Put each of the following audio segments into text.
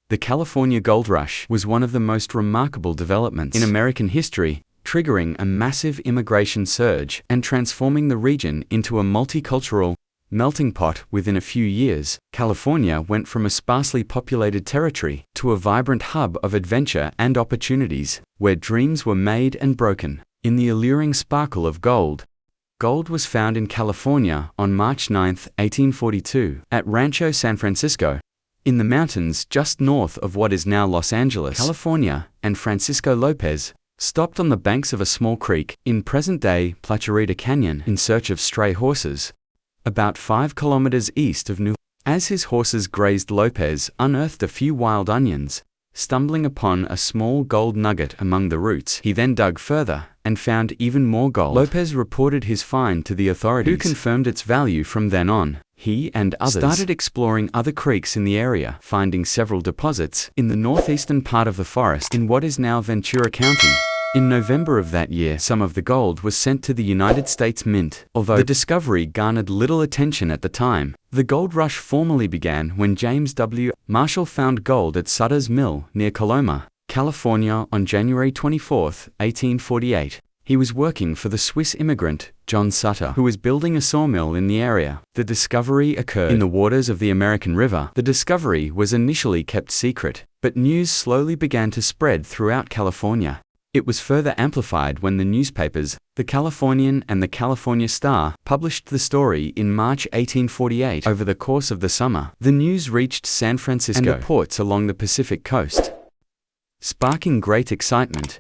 The California Gold Rush was one of the most remarkable developments in American history, triggering a massive immigration surge and transforming the region into a multicultural melting pot. Within a few years, California went from a sparsely populated territory to a vibrant hub of adventure and opportunities, where dreams were made and broken. In the alluring sparkle of gold, gold was found in California on March 9, 1842, at Rancho San Francisco, in the mountains just north of what is now Los Angeles, California, and Francisco Lopez stopped on the banks of a small creek in present-day Placerita Canyon in search of stray horses, about 5 kilometers east of New York. As his horses grazed, Lopez unearthed a few wild onions, stumbling upon a small gold nugget among the roots. He then dug further and found even more gold. Lopez reported his find to the authorities, who confirmed its value. From then on, he and others started exploring other creeks in the area, finding several deposits in the northeastern part of the forest in what is now Ventura County. In November of that year, some of the gold was sent to the United States Mint. Although the discovery garnered little attention at the time, the gold rush formally began when James W. Marshall found gold at Sutter's Mill near Coloma, California on January 24, 1848. He was working for the Swiss immigrant, John Sutter, who was building a sawmill in the area. The discovery occurred in the waters of the American River. The discovery was initially kept secret, but news slowly began to spread throughout California. It was further amplified when the newspapers, the Californian and the California Star, published the story in March 1848. Over the course of the summer, the news reached San Francisco and the ports along the Pacific coast, sparking great excitement.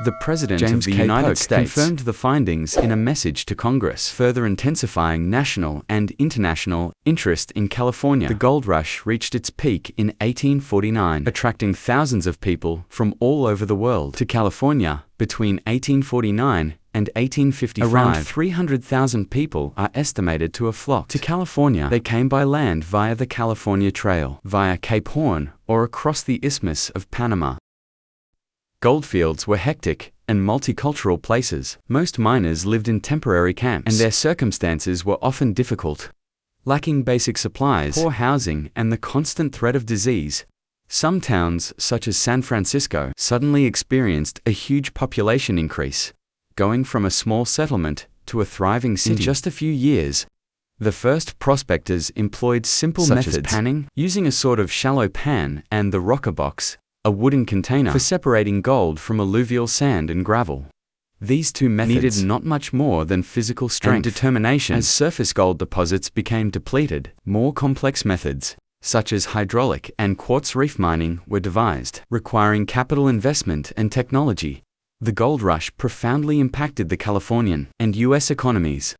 The President of the United States confirmed the findings in a message to Congress, further intensifying national and international interest in California. The gold rush reached its peak in 1849, attracting thousands of people from all over the world to California. Between 1849 and 1855, around 300,000 people are estimated to have flocked to California. They came by land via the California Trail, via Cape Horn, or across the Isthmus of Panama. Goldfields were hectic and multicultural places. Most miners lived in temporary camps, and their circumstances were often difficult. Lacking basic supplies, poor housing, and the constant threat of disease, some towns, such as San Francisco, suddenly experienced a huge population increase, going from a small settlement to a thriving city. In just a few years, the first prospectors employed simple methods, such as panning, using a sort of shallow pan, and the rocker box, a wooden container for separating gold from alluvial sand and gravel. These two methods needed not much more than physical strength and determination. As surface gold deposits became depleted, more complex methods, such as hydraulic and quartz reef mining, were devised, requiring capital investment and technology. The gold rush profoundly impacted the Californian and U.S. economies.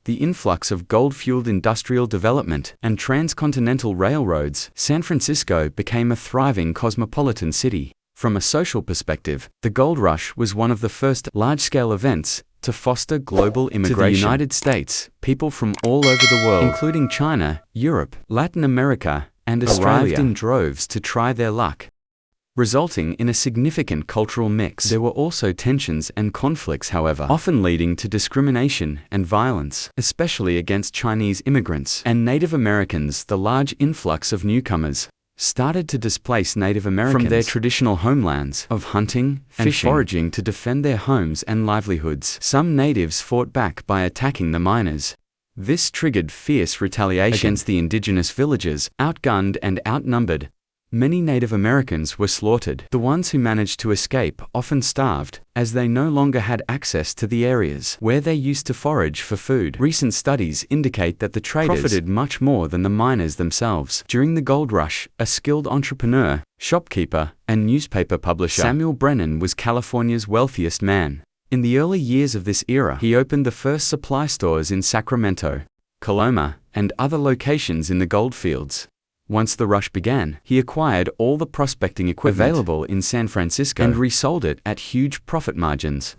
The influx of gold-fueled industrial development and transcontinental railroads, San Francisco became a thriving cosmopolitan city. From a social perspective, the gold rush was one of the first large-scale events to foster global immigration. To the United States, people from all over the world, including China, Europe, Latin America, and Australia, arrived in droves to try their luck, resulting in a significant cultural mix. There were also tensions and conflicts, however, often leading to discrimination and violence, especially against Chinese immigrants and Native Americans. The large influx of newcomers started to displace Native Americans from their traditional homelands of hunting, fishing, and foraging to defend their homes and livelihoods. Some natives fought back by attacking the miners. This triggered fierce retaliation against the indigenous villagers. Outgunned and outnumbered, many Native Americans were slaughtered. The ones who managed to escape often starved, as they no longer had access to the areas where they used to forage for food. Recent studies indicate that the traders profited much more than the miners themselves. During the gold rush, a skilled entrepreneur, shopkeeper, and newspaper publisher, Samuel Brennan, was California's wealthiest man. In the early years of this era, he opened the first supply stores in Sacramento, Coloma, and other locations in the goldfields. Once the rush began, he acquired all the prospecting equipment available in San Francisco and resold it at huge profit margins.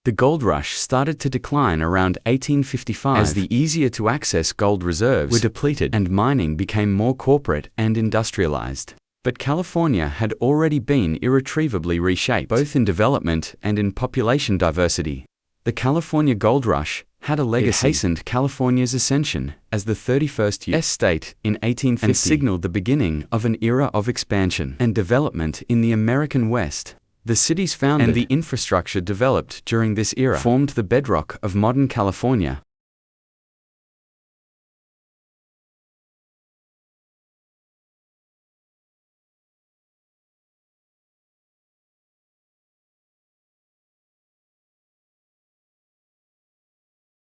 The gold rush started to decline around 1855 as the easier-to-access gold reserves were depleted and mining became more corporate and industrialized. But California had already been irretrievably reshaped, both in development and in population diversity. The California Gold Rush had a legacy. It hastened California's ascension as the 31st U.S. state in 1850 and signaled the beginning of an era of expansion and development in the American West. The cities founded and the infrastructure developed during this era formed the bedrock of modern California,